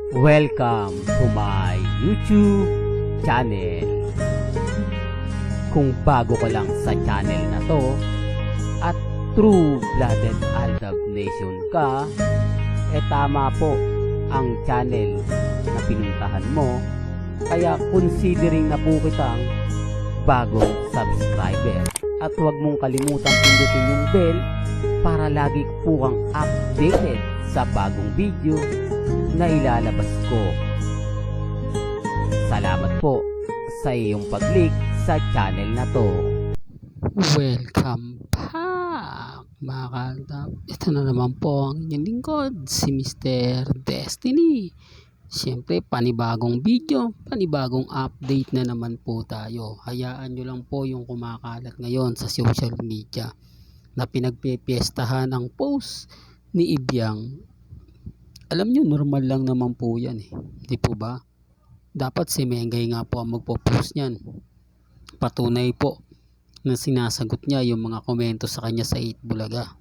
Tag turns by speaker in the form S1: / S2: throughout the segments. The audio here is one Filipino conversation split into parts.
S1: Welcome to my YouTube channel. Kung bago ka lang sa channel na to at true-blooded Aldab Nation ka, tama po ang channel na pinuntahan mo. Kaya considering na po kitang bagong subscriber. At huwag mong kalimutan pindutin yung bell para lagi po kang updated sa bagong video na ilalabas ko. Salamat po sa iyong pag-click sa channel na to.
S2: Welcome back mga kaaldab. Ito na naman po ang inyong lingkod, si Mr. Destiny. Siyempre panibagong video, panibagong update na naman po tayo. Hayaan nyo lang po yung kumakalat ngayon sa social media na pinagpipiestahan ang post ni Ibiang. Alam nyo, normal lang naman po yan eh. Di po ba? Dapat si Mengay nga po ang magpo-post niyan. Patunay po na sinasagot niya yung mga komento sa kanya sa 8 Bulaga.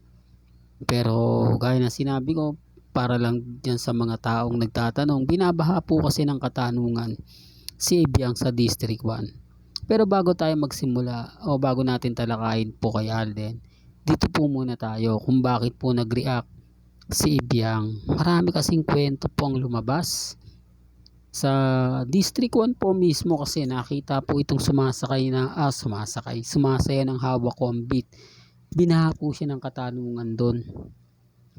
S2: Pero gaya na sinabi ko, para lang dyan sa mga taong nagtatanong, binabaha po kasi ng katanungan si Ibiang sa District 1. Pero bago tayo magsimula o bago natin talakayin po kay Alden, dito po muna tayo kung bakit po nag-react si Ibiang. Marami kasing kwento po ang lumabas sa District 1 po mismo, kasi nakita po itong sumasaya ng hawak ko ang beat. Binaha po siya ng katanungan doon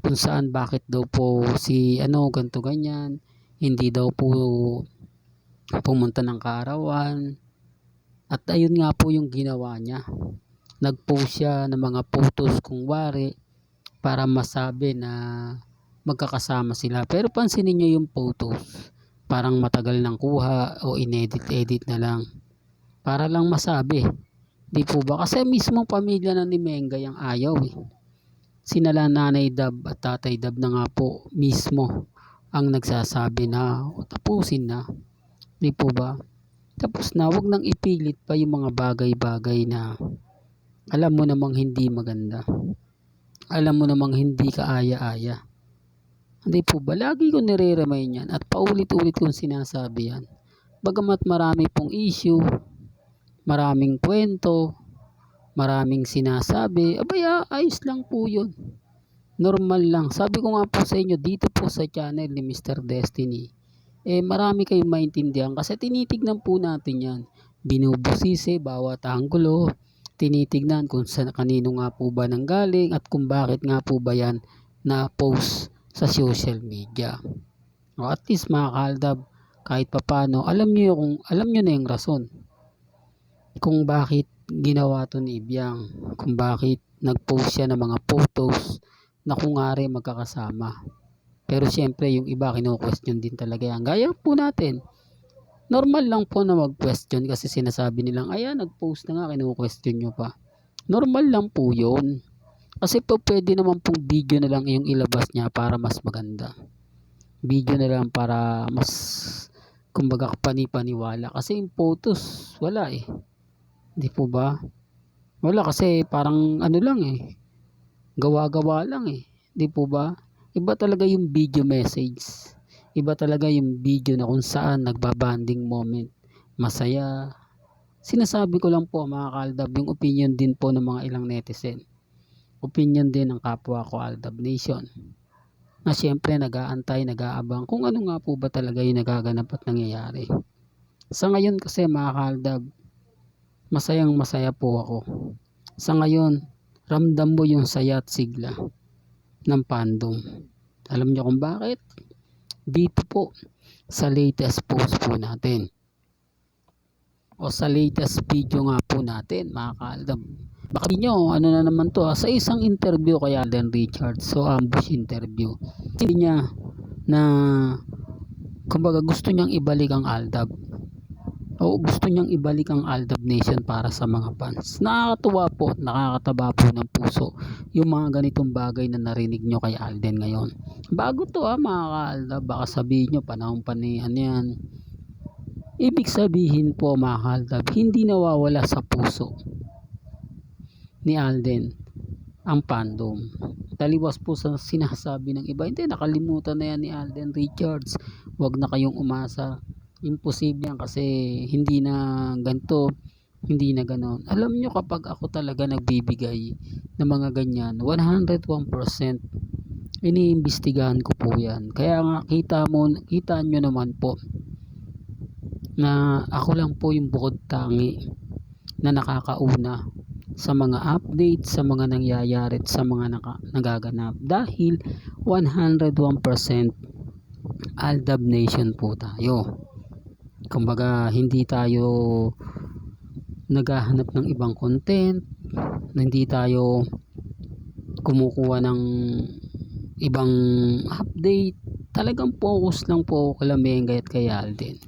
S2: kung saan bakit daw po si ganto ganyan, hindi daw po pumunta ng kaarawan. At ayun nga po yung ginawa niya, nag-post siya ng mga photos kung wari para masabi na magkakasama sila. Pero pansinin niyo yung photos, parang matagal nang kuha o inedit na lang para lang masabi. Di po ba? Kasi mismo pamilya na ni Mengay ang ayaw eh. Sinala Nanay Dab at Tatay Dab na nga po mismo ang nagsasabi na tapusin na. Di po ba? Tapos na, wag nang ipilit pa yung mga bagay-bagay na alam mo namang hindi maganda. Alam mo namang hindi kaaya-aya. Hindi po ba? Lagi ko nire-remind yan at paulit-ulit kong sinasabi yan. Bagamat marami pong issue, maraming kwento, maraming sinasabi, abaya, ayos lang po yun. Normal lang. Sabi ko nga po sa inyo, dito po sa channel ni Mr. Destiny, marami kayong maintindihan kasi tinitignan po natin yan. Binubusisi bawat anggulo, tinitignan kung kanino nga po ba nanggaling at kung bakit nga po ba yan na post sa social media. O at least mga kaaldab, kahit papano, alam nyo na yung rason kung bakit ginawa to ni Ibiang, kung bakit nag-post siya ng mga photos na kung ngari magkakasama. Pero syempre yung iba kino-question din talaga yan. Gaya po natin, normal lang po na mag-question kasi sinasabi nilang ayan, nag-post na nga, kino-question nyo pa. Normal lang po yun. Kasi po pwede naman pong video na lang yung ilabas niya para mas maganda. Video na lang para mas kumbaga panipaniwala. Kasi yung photos, wala eh. Di po ba? Wala kasi parang lang eh. Gawa-gawa lang eh. Di po ba? Iba talaga yung video message. Iba talaga yung video na kung saan nagbabanding moment. Masaya. Sinasabi ko lang po mga kaaldab, yung opinion din po ng mga ilang netizen. Opinion din ng kapwa ko Aldab Nation. Na syempre nag-aantay, nag-aabang kung ano nga po ba talaga yung nagaganap at nangyayari. Sa ngayon kasi mga kaaldab, masayang masaya po ako. Sa ngayon, ramdam mo yung saya at sigla ng fandom. Alam niyo kung bakit? Dito po sa latest post po natin o sa latest video nga po natin mga kaaldab. Baka nyo, na naman to sa isang interview kay Alden Richards, so ambush interview. Hindi niya na kumbaga gusto niyang ibalik ang Aldab. O gusto niyang ibalik ang Aldab Nation para sa mga fans. Nakakatuwa po, nakakataba po ng puso yung mga ganitong bagay na narinig nyo kay Alden ngayon. Bago to mga ka-Aldab, baka sabihin nyo panahon panihan yan. Ibig sabihin po mga ka-Aldab, hindi nawawala sa puso ni Alden ang fandom. taliwas po sa sinasabi ng iba. Hindi, nakalimutan na yan ni Alden Richards. Huwag na kayong umasa. Imposible yan kasi hindi na ganito, hindi na ganon. Alam nyo, kapag ako talaga nagbibigay ng mga ganyan, 101% iniimbestigahan ko po yan. Kaya nga kita nyo naman po na ako lang po yung bukod tangi na nakakauna sa mga update, sa mga nangyayari at sa mga nagaganap, dahil 101% Aldab Nation po tayo. Kumbaga hindi tayo naghahanap ng ibang content, hindi tayo kumukuha ng ibang update. Talagang focus lang po kay Mengay at kay Alden.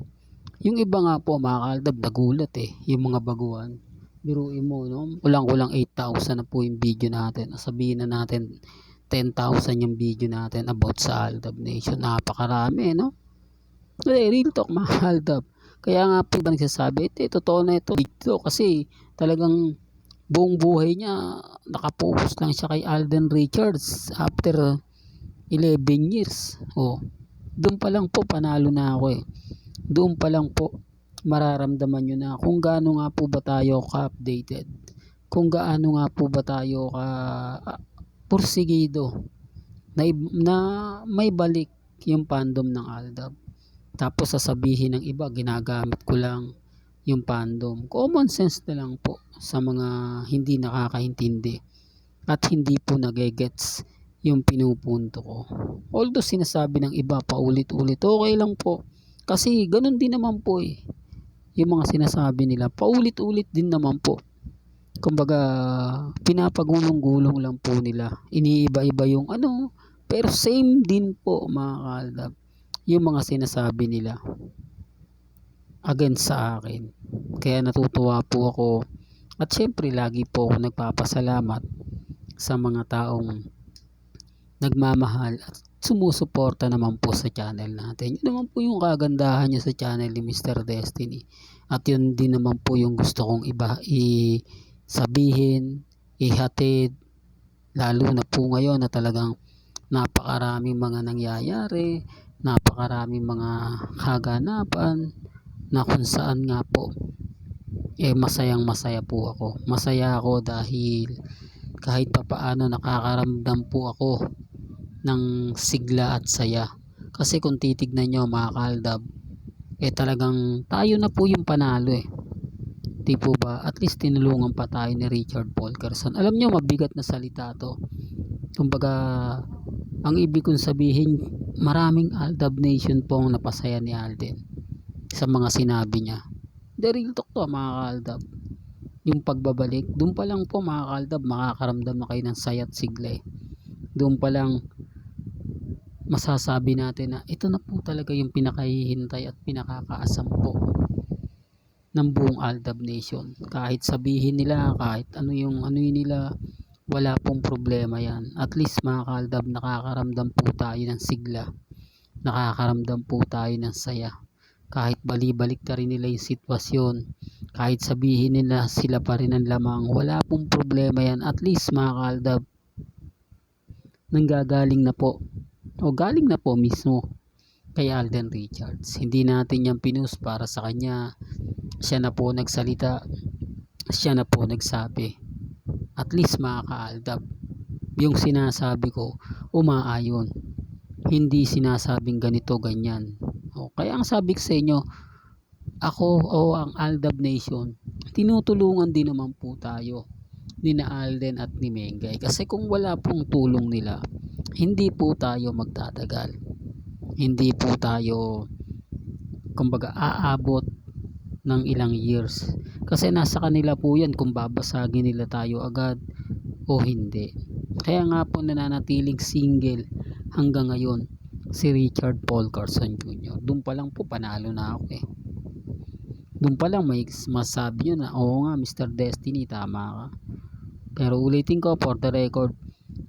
S2: Yung iba nga po mga kaaldab, nagulat yung mga baguhan. Biruin mo, no? Kulang 8,000 na po yung video natin. Sabihin na natin 10,000 yung video natin about sa Aldab Nation. Napakarami, no? Real talk mga kaaldab. Kaya nga po ba nagsasabi, totoo na ito dito, kasi talagang buong buhay niya nakapokus lang siya kay Alden Richards after 11 years. Doon pa lang po panalo na ako Doon pa lang po mararamdaman nyo na kung gaano nga po ba tayo ka-updated, kung gaano nga po ba tayo pursigido na may balik yung fandom ng Aldab. Tapos sasabihin ng iba, ginagamit ko lang yung fandom. Common sense na lang po sa mga hindi nakakaintindi at hindi po nagegets yung pinupunto ko. Although sinasabi ng iba paulit-ulit, okay lang po. Kasi ganun din naman po yung mga sinasabi nila, paulit-ulit din naman po. Kumbaga pinapagulong-gulong lang po nila, iniiba-iba yung pero same din po mga kaaldab yung mga sinasabi nila against sa akin. Kaya natutuwa po ako at syempre lagi po ako nagpapasalamat sa mga taong nagmamahal at sumusuporta naman po sa channel natin. Yun naman po yung kagandahan niya sa channel ni Mr. Destiny. At yun din naman po yung gusto kong sabihin, ihatid, lalo na po ngayon na talagang napakaraming mga nangyayari, napakaraming mga kaganapan na kung saan nga po masayang masaya po ako. Masaya ako dahil kahit papaano nakakaramdam po ako ng sigla at saya. Kasi kung titignan nyo mga kaaldab, talagang tayo na po yung panalo di po ba? At least tinulungan pa tayo ni Richard Polkerson. Alam nyo, mabigat na salita to. Kumbaga ang ibig kong sabihin, maraming Aldab Nation po ang napasaya ni Alden sa mga sinabi niya. The real talk to mga kaaldab. Yung pagbabalik, doon pa lang po mga kaaldab, makakaramdam na kayo ng saya at sigla doon pa lang masasabi natin na ito na po talaga yung pinakahihintay at pinakakaasam po ng buong Aldab Nation. Kahit sabihin nila, kahit ano yun nila, wala pong problema yan. At least mga kaaldab, nakakaramdam po tayo ng sigla, nakakaramdam po tayo ng saya. Kahit balibalik na rin nila yung sitwasyon, kahit sabihin nila sila pa rin ang lamang, wala pong problema yan. At least mga kaaldab, nanggagaling na po o galing na po mismo kay Alden Richards. Hindi natin yan pinus para sa kanya. Siya na po nagsalita, siya na po nagsabi. At least mga kaaldab, yung sinasabi ko umaayon, hindi sinasabing ganito ganyan. Kaya ang sabi ko sa inyo, ako o ang Aldab Nation, tinutulungan din naman po tayo ni na Alden at ni Mengay. Kasi kung wala pong tulong nila, hindi po tayo magtatagal, hindi po tayo kumbaga aabot ng ilang years. Kasi nasa kanila po yan kung babasagin nila tayo agad o hindi. Kaya nga po nananatiling single hanggang ngayon si Richard Polkerson Jr. Doon pa lang po panalo na ako Doon pa lang may masabi nyo na oo nga Mr. Destiny, tama ka. Pero ulitin ko for the record,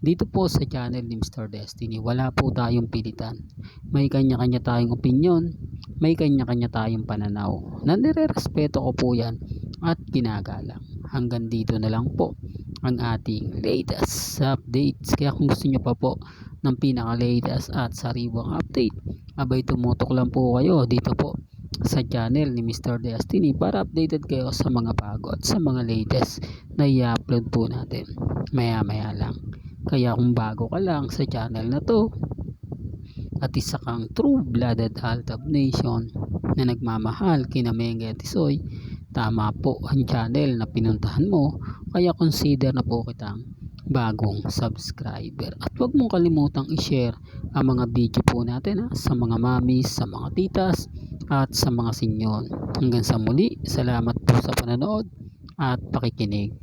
S2: dito po sa channel ni Mr. Destiny, wala po tayong pilitan. May kanya-kanya tayong opinion, may kanya-kanya tayong pananaw. Nire-respeto ko po yan at ginagalang. Hanggang dito na lang po. ang ating latest updates. Kaya kung gusto nyo pa po ng pinaka-latest at sariwang update, abay tumutok lang po kayo dito po sa channel ni Mr. Destiny para updated kayo sa mga bago at sa mga latest na i-upload po natin maya maya lang. Kaya kung bago ka lang sa channel na to at isa kang true-blooded Aldab Nation na nagmamahal kina Mengge at Tisoy, tama po ang channel na pinuntahan mo, kaya consider na po kitang bagong subscriber. At huwag mong kalimutang i-share ang mga video po natin sa mga mamis, sa mga titas at sa mga senyor. Hanggang sa muli, salamat po sa panonood at pakikinig.